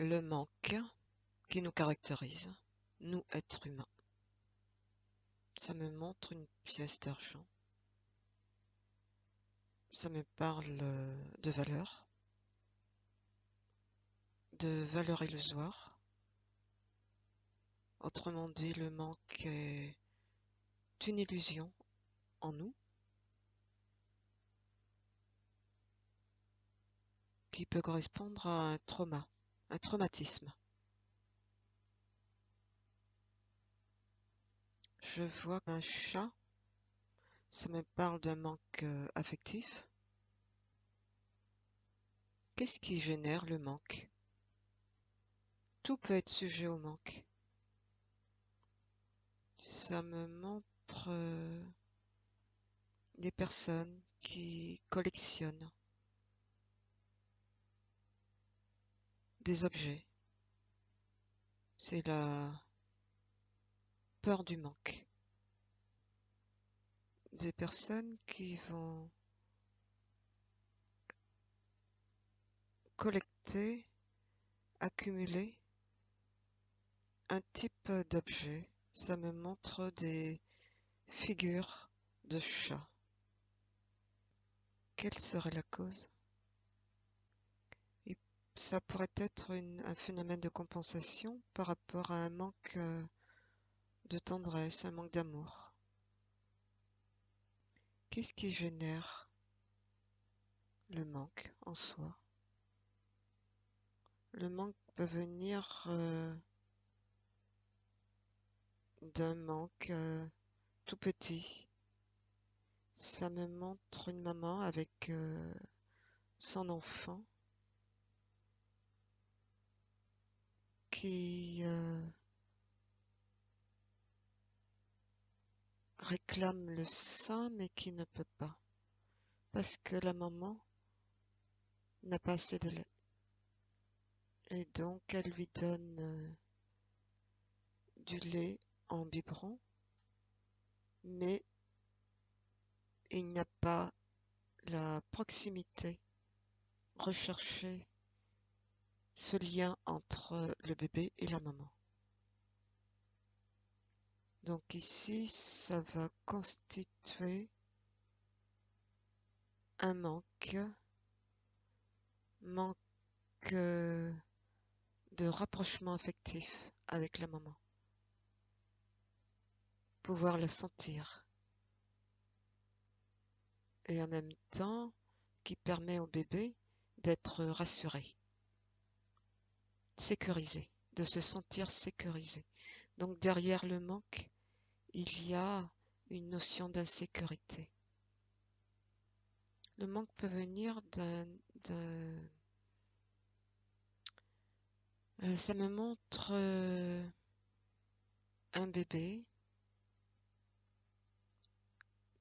Le manque qui nous caractérise, nous êtres humains. Ça me montre une pièce d'argent. Ça me parle de valeur illusoire. Autrement dit, le manque est une illusion en nous qui peut correspondre à un trauma, un traumatisme. Je vois qu'un chat, ça me parle d'un manque affectif. Qu'est-ce qui génère le manque? Tout peut être sujet au manque. Ça me montre des personnes qui collectionnent des objets. C'est la peur du manque. Des personnes qui vont collecter, accumuler un type d'objet. Ça me montre des figures de chats. Quelle serait la cause? Et ça pourrait être un phénomène de compensation par rapport à un manque de tendresse, un manque d'amour. Qu'est-ce qui génère le manque en soi? Le manque peut venir d'un manque tout petit. Ça me montre une maman avec son enfant qui réclame le sein mais qui ne peut pas parce que la maman n'a pas assez de lait. Et donc elle lui donne du lait en biberon, mais il n'y a pas la proximité recherchée, ce lien entre le bébé et la maman. Donc ici, ça va constituer un manque de rapprochement affectif avec la maman. Pouvoir la sentir. Et en même temps, qui permet au bébé d'être rassuré, sécurisé, de se sentir sécurisé. Donc derrière le manque, il y a une notion d'insécurité. Le manque peut venir ça me montre un bébé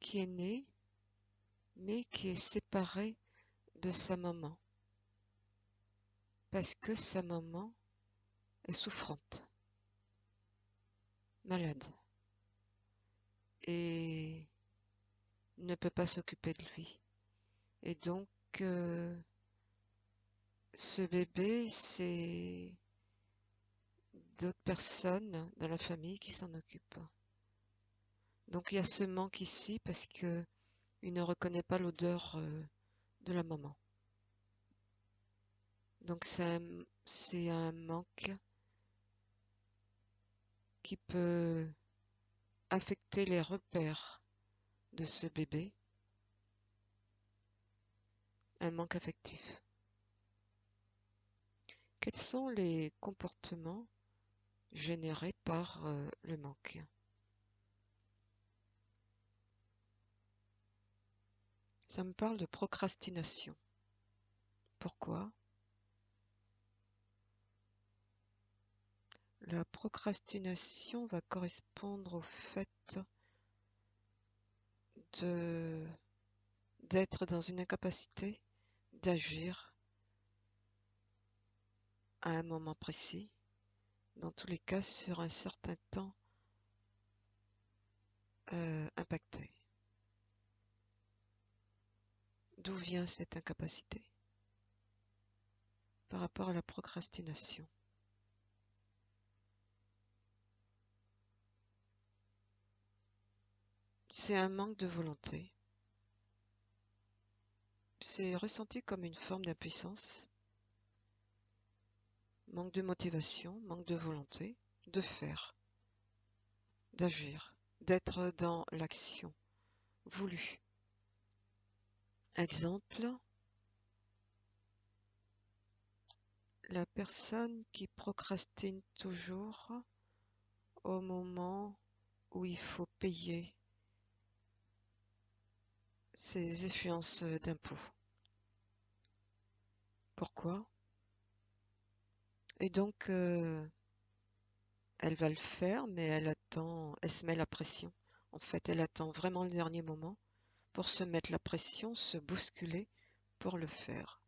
qui est né, mais qui est séparé de sa maman, parce que sa maman est souffrante, malade, et ne peut pas s'occuper de lui. Et donc, ce bébé, c'est d'autres personnes dans la famille qui s'en occupent. Donc il y a ce manque ici parce que il ne reconnaît pas l'odeur de la maman. Donc c'est un manque qui peut affecter les repères de ce bébé, un manque affectif. Quels sont les comportements générés par le manque? Ça me parle de procrastination. Pourquoi? La procrastination va correspondre au fait d'être dans une incapacité d'agir à un moment précis, dans tous les cas sur un certain temps impacté. D'où vient cette incapacité? par rapport à la procrastination. C'est un manque de volonté. C'est ressenti comme une forme d'impuissance, manque de motivation, manque de volonté, de faire, d'agir, d'être dans l'action voulue. Exemple, la personne qui procrastine toujours au moment où il faut payer ses échéances d'impôts. Pourquoi? Et donc, elle va le faire, mais elle se met la pression. En fait, elle attend vraiment le dernier moment pour se mettre la pression, se bousculer pour le faire.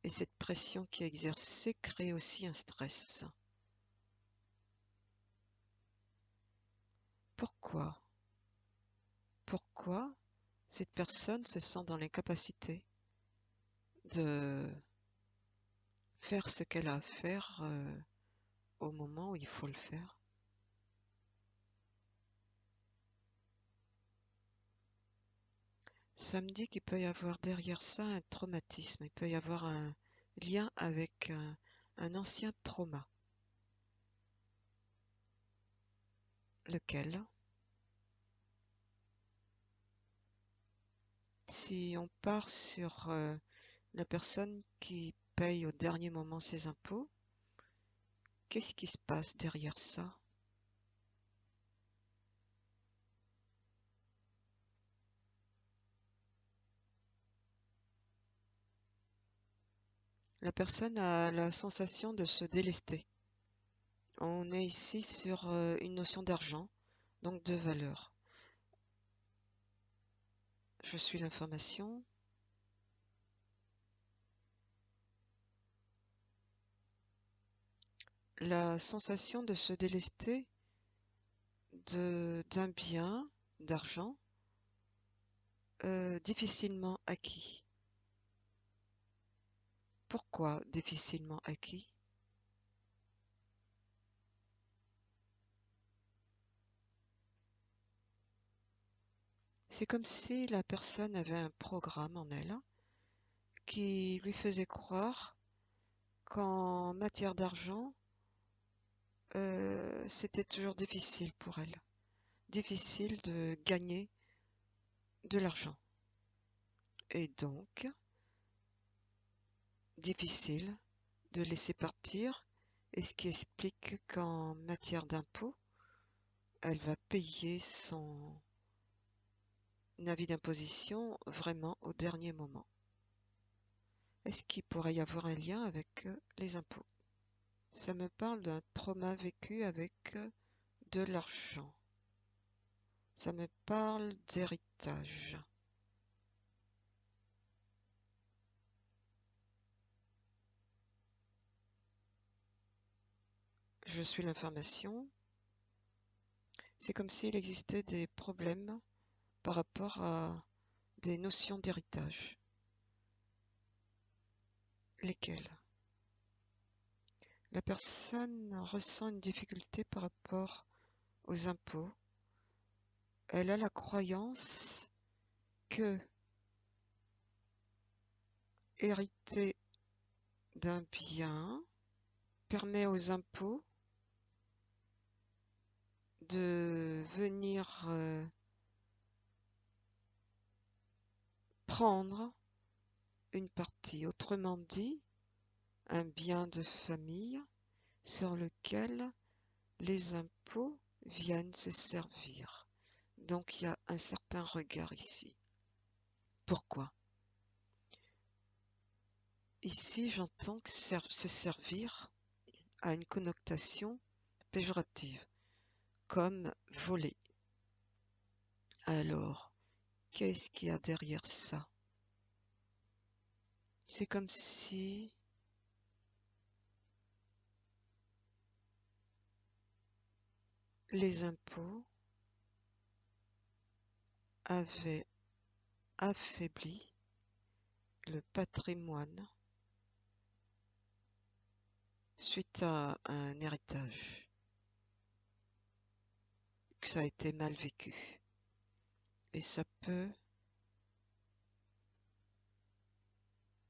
Et cette pression qui est exercée crée aussi un stress. Pourquoi? Pourquoi cette personne se sent dans l'incapacité de faire ce qu'elle a à faire au moment où il faut le faire? Ça me dit qu'il peut y avoir derrière ça un traumatisme, il peut y avoir un lien avec un ancien trauma. Lequel? Si on part sur la personne qui paye au dernier moment ses impôts, qu'est-ce qui se passe derrière ça? La personne a la sensation de se délester. On est ici sur une notion d'argent, donc de valeur. Je suis l'information. La sensation de se délester d'un bien, d'argent, difficilement acquis. Pourquoi difficilement acquis? C'est comme si la personne avait un programme en elle qui lui faisait croire qu'en matière d'argent, c'était toujours difficile pour elle. Difficile de gagner de l'argent. Et donc, difficile de laisser partir, et ce qui explique qu'en matière d'impôt, elle va payer son avis d'imposition vraiment au dernier moment. Est-ce qu'il pourrait y avoir un lien avec les impôts? Ça me parle d'un trauma vécu avec de l'argent. Ça me parle d'héritage. Je suis l'information. C'est comme s'il existait des problèmes par rapport à des notions d'héritage. Lesquelles? La personne ressent une difficulté par rapport aux impôts. Elle a la croyance que hériter d'un bien permet aux impôts de venir prendre une partie. Autrement dit, un bien de famille sur lequel les impôts viennent se servir. Donc il y a un certain regard ici. Pourquoi? Ici, j'entends que se servir a une connotation péjorative, comme voler. Alors, qu'est-ce qu'il y a derrière ça? C'est comme si les impôts avaient affaibli le patrimoine suite à un héritage, que ça a été mal vécu. Et ça peut...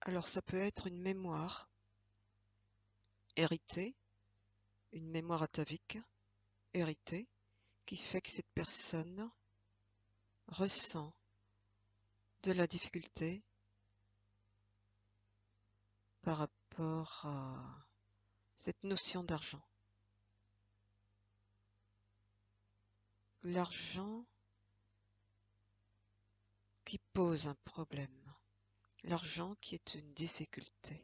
Alors ça peut être une mémoire héritée, une mémoire atavique héritée, qui fait que cette personne ressent de la difficulté par rapport à cette notion d'argent. L'argent qui pose un problème, l'argent qui est une difficulté.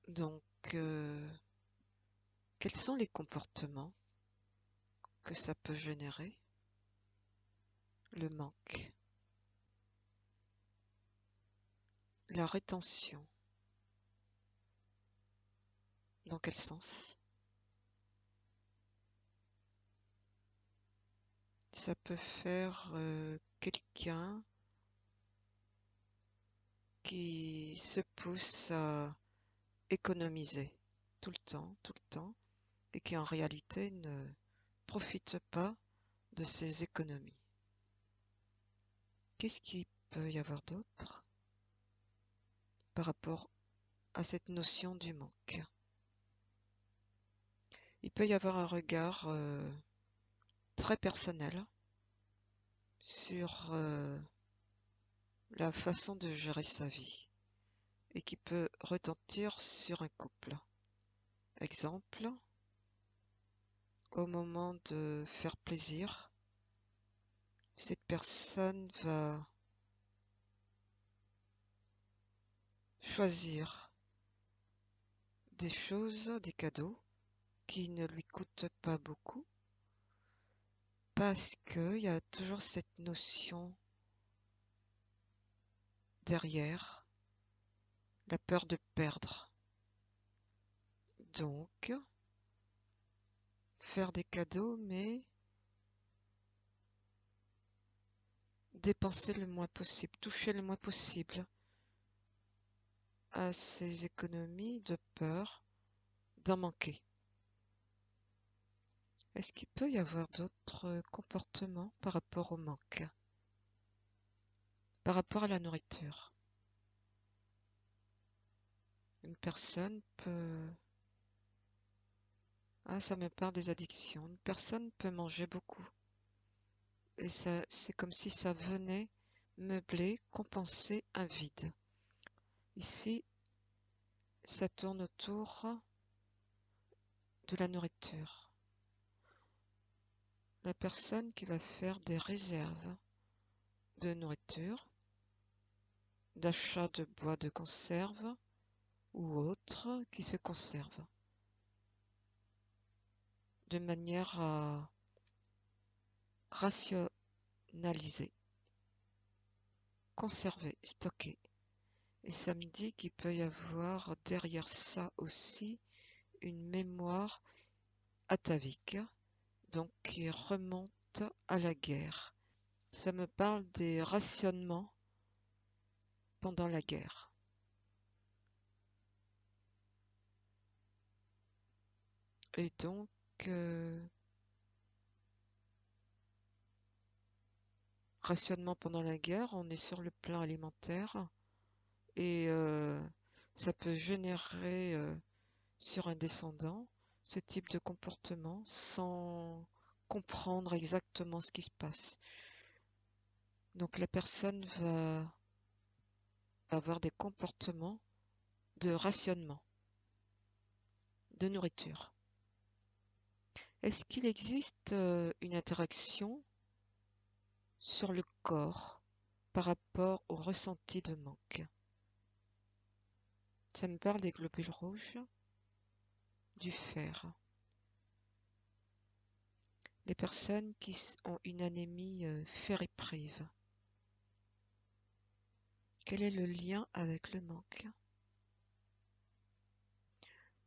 Donc, quels sont les comportements que ça peut générer? Le manque, la rétention. Dans quel sens? Ça peut faire quelqu'un qui se pousse à économiser tout le temps, et qui en réalité ne profite pas de ses économies. Qu'est-ce qu'il peut y avoir d'autre par rapport à cette notion du manque? Il peut y avoir un regard très personnel sur la façon de gérer sa vie et qui peut retentir sur un couple. Exemple, au moment de faire plaisir, cette personne va choisir des choses, des cadeaux qui ne lui coûtent pas beaucoup parce qu'il y a toujours cette notion derrière, la peur de perdre. Donc, faire des cadeaux, mais dépenser le moins possible, toucher le moins possible à ses économies de peur d'en manquer. Est-ce qu'il peut y avoir d'autres comportements par rapport au manque, par rapport à la nourriture? Une personne peut... Ah, ça me parle des addictions. Une personne peut manger beaucoup. Et ça, c'est comme si ça venait meubler, compenser un vide. Ici, ça tourne autour de la nourriture. La personne qui va faire des réserves de nourriture, d'achat de bois de conserve ou autre qui se conserve, de manière à rationaliser, conserver, stocker. Et ça me dit qu'il peut y avoir derrière ça aussi une mémoire atavique, donc qui remonte à la guerre. Ça me parle des rationnements pendant la guerre. Et donc, rationnement pendant la guerre, on est sur le plan alimentaire et ça peut générer sur un descendant ce type de comportement sans comprendre exactement ce qui se passe. Donc la personne va avoir des comportements de rationnement, de nourriture. Est-ce qu'il existe une interaction sur le corps par rapport au ressenti de manque? Ça me parle des globules rouges, du fer. Les personnes qui ont une anémie ferriprive. Quel est le lien avec le manque?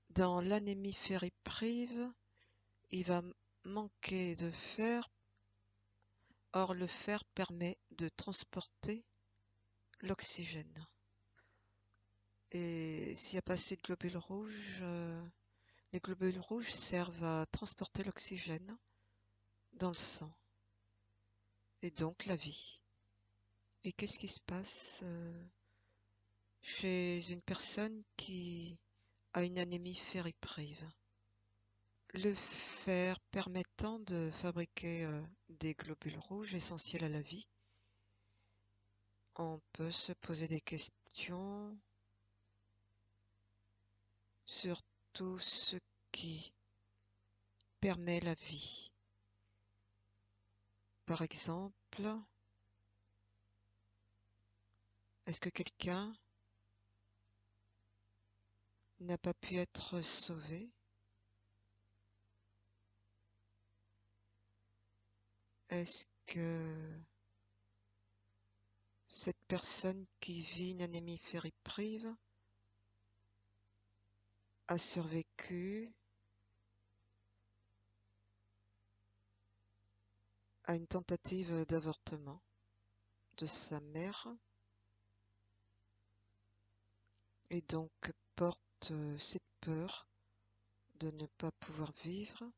Dans l'anémie ferriprive, il va manquer de fer. Or, le fer permet de transporter l'oxygène. Et s'il n'y a pas assez de globules rouges, les globules rouges servent à transporter l'oxygène dans le sang et donc la vie. Et qu'est-ce qui se passe chez une personne qui a une anémie ferriprive? Le fer permettant de fabriquer des globules rouges essentiels à la vie, on peut se poser des questions sur tout ce qui permet la vie. Par exemple, est-ce que quelqu'un n'a pas pu être sauvé? Est-ce que cette personne qui vit une anémie ferriprive a survécu à une tentative d'avortement de sa mère et donc porte cette peur de ne pas pouvoir vivre,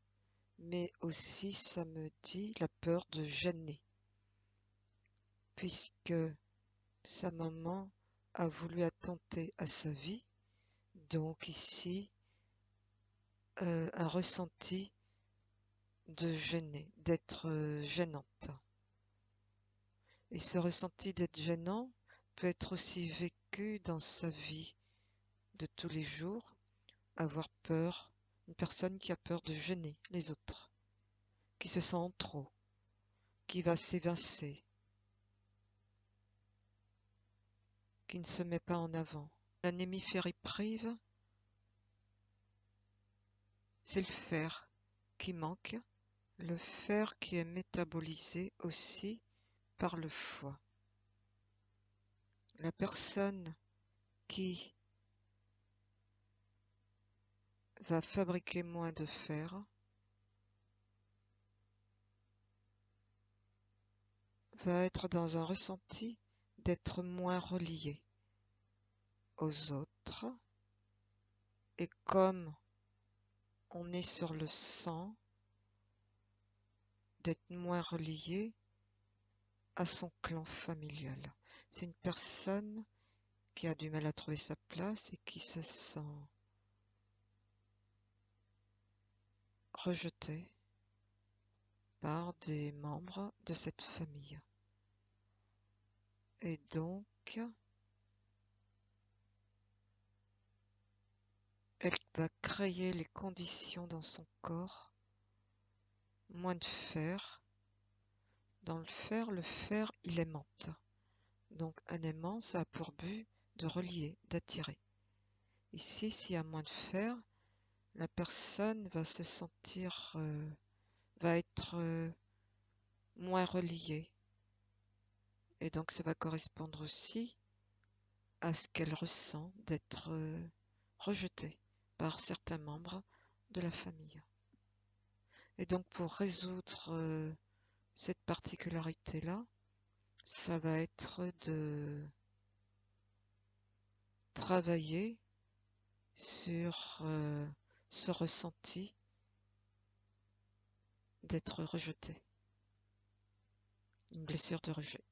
mais aussi, ça me dit, la peur de gêner, puisque sa maman a voulu attenter à sa vie, donc ici, un ressenti de gêner, d'être gênante. Et ce ressenti d'être gênant peut être aussi vécu dans sa vie de tous les jours, avoir peur, une personne qui a peur de gêner les autres, qui se sent en trop, qui va s'évincer, qui ne se met pas en avant. L'anémie ferriprive, c'est le fer qui manque, le fer qui est métabolisé aussi par le foie. La personne qui va fabriquer moins de fer va être dans un ressenti d'être moins relié aux autres. Et comme on est sur le sang, d'être moins relié à son clan familial. C'est une personne qui a du mal à trouver sa place et qui se sent rejetée par des membres de cette famille. Et donc, elle va créer les conditions dans son corps, moins de fer. Dans le fer, il aimante. Donc un aimant, ça a pour but de relier, d'attirer. Ici, s'il y a moins de fer, la personne va se sentir, va être moins reliée. Et donc ça va correspondre aussi à ce qu'elle ressent d'être rejetée par certains membres de la famille. Et donc pour résoudre cette particularité-là, ça va être de travailler sur ce ressenti d'être rejeté, une blessure de rejet.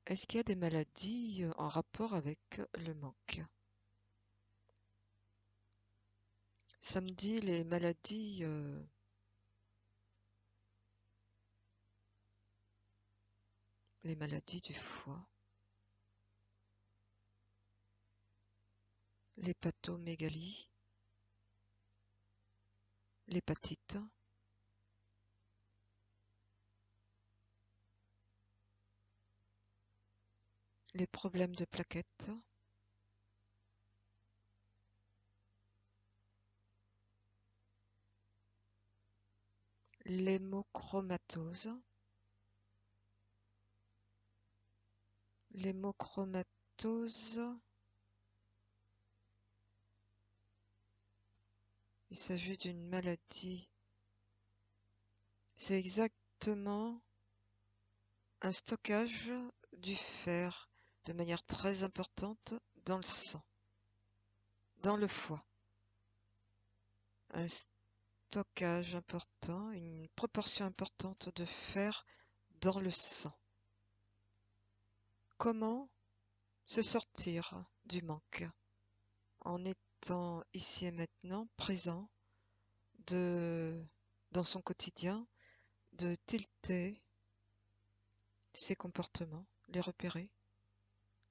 Est-ce qu'il y a des maladies en rapport avec le manque? Ça me dit les maladies du foie, l'hépatomégalie, l'hépatite, les problèmes de plaquettes, l'hémochromatose, il s'agit d'une maladie. C'est exactement un stockage du fer de manière très importante dans le sang, dans le foie. Un stockage important, une proportion importante de fer dans le sang. Comment se sortir du manque? En étant ici et maintenant présent dans son quotidien, de tilter ses comportements, les repérer.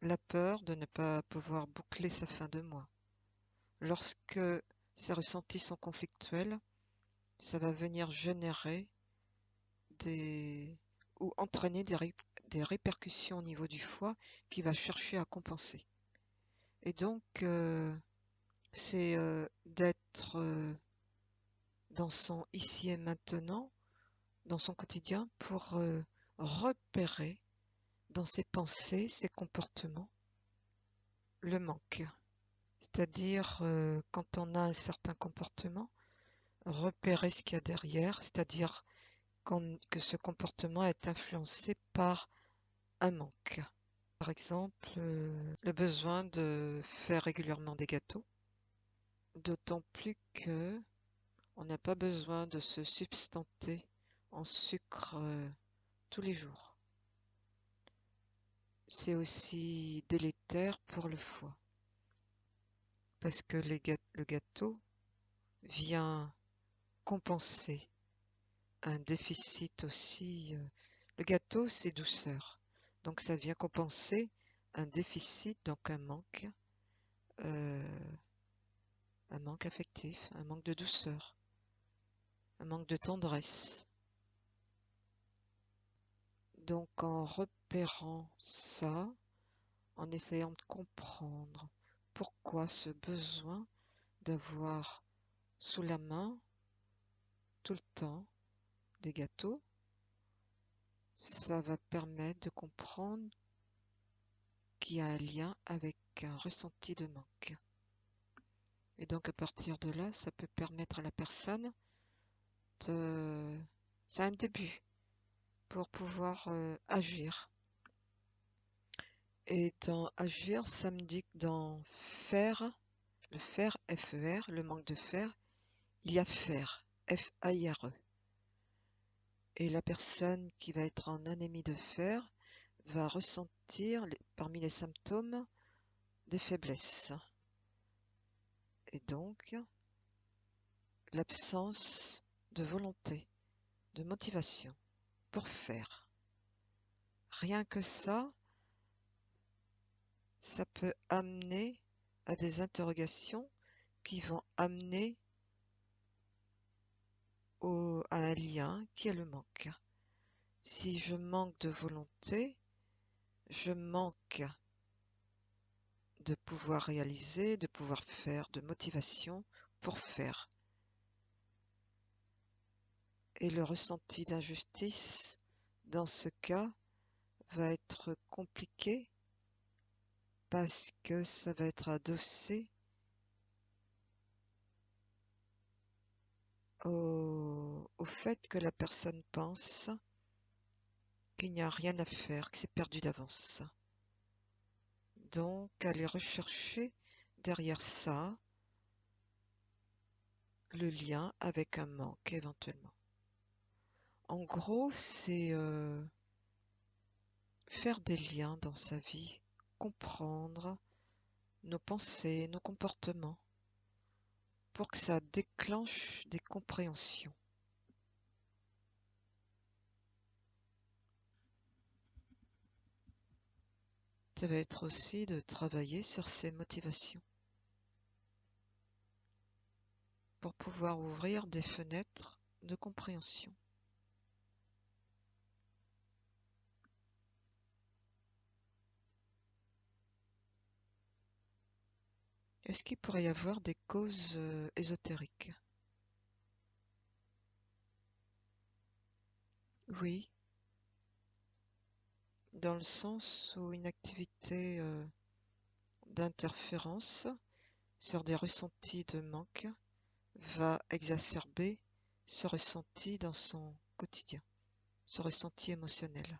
La peur de ne pas pouvoir boucler sa fin de mois. Lorsque ces ressentis sont conflictuels, ça va venir générer ou entraîner des répercussions au niveau du foie qui va chercher à compenser. Et donc, c'est d'être dans son ici et maintenant, dans son quotidien, pour repérer dans ses pensées, ses comportements, le manque. C'est-à-dire, quand on a un certain comportement, repérer ce qu'il y a derrière, c'est-à-dire que ce comportement est influencé par un manque. Par exemple, le besoin de faire régulièrement des gâteaux, d'autant plus que on n'a pas besoin de se substanter en sucre tous les jours. C'est aussi délétère pour le foie, parce que le gâteau vient compenser un déficit aussi. Le gâteau, c'est douceur. Donc ça vient compenser un déficit, donc un manque affectif, un manque de douceur, un manque de tendresse. Donc en repérant ça, en essayant de comprendre pourquoi ce besoin d'avoir sous la main tout le temps des gâteaux, ça va permettre de comprendre qu'il y a un lien avec un ressenti de manque. Et donc à partir de là, ça peut permettre à la personne de... C'est un début pour pouvoir agir. Et dans agir, ça me dit que dans faire, le fer, F-E-R, le manque de fer, il y a faire, F-A-I-R-E. Et la personne qui va être en anémie de fer va ressentir, parmi les symptômes, des faiblesses. Et donc, l'absence de volonté, de motivation pour faire. Rien que ça peut amener à des interrogations qui vont amener à un lien qui est le manque. Si je manque de volonté, je manque de pouvoir réaliser, de pouvoir faire, de motivation pour faire. Et le ressenti d'injustice, dans ce cas, va être compliqué parce que ça va être adossé au fait que la personne pense qu'il n'y a rien à faire, que c'est perdu d'avance. Donc, aller rechercher derrière ça le lien avec un manque éventuellement. En gros, c'est faire des liens dans sa vie, comprendre nos pensées, nos comportements, pour que ça déclenche des compréhensions. Ça va être aussi de travailler sur ses motivations pour pouvoir ouvrir des fenêtres de compréhension. Est-ce qu'il pourrait y avoir des causes ésotériques? Oui, dans le sens où une activité d'interférence sur des ressentis de manque va exacerber ce ressenti dans son quotidien, ce ressenti émotionnel.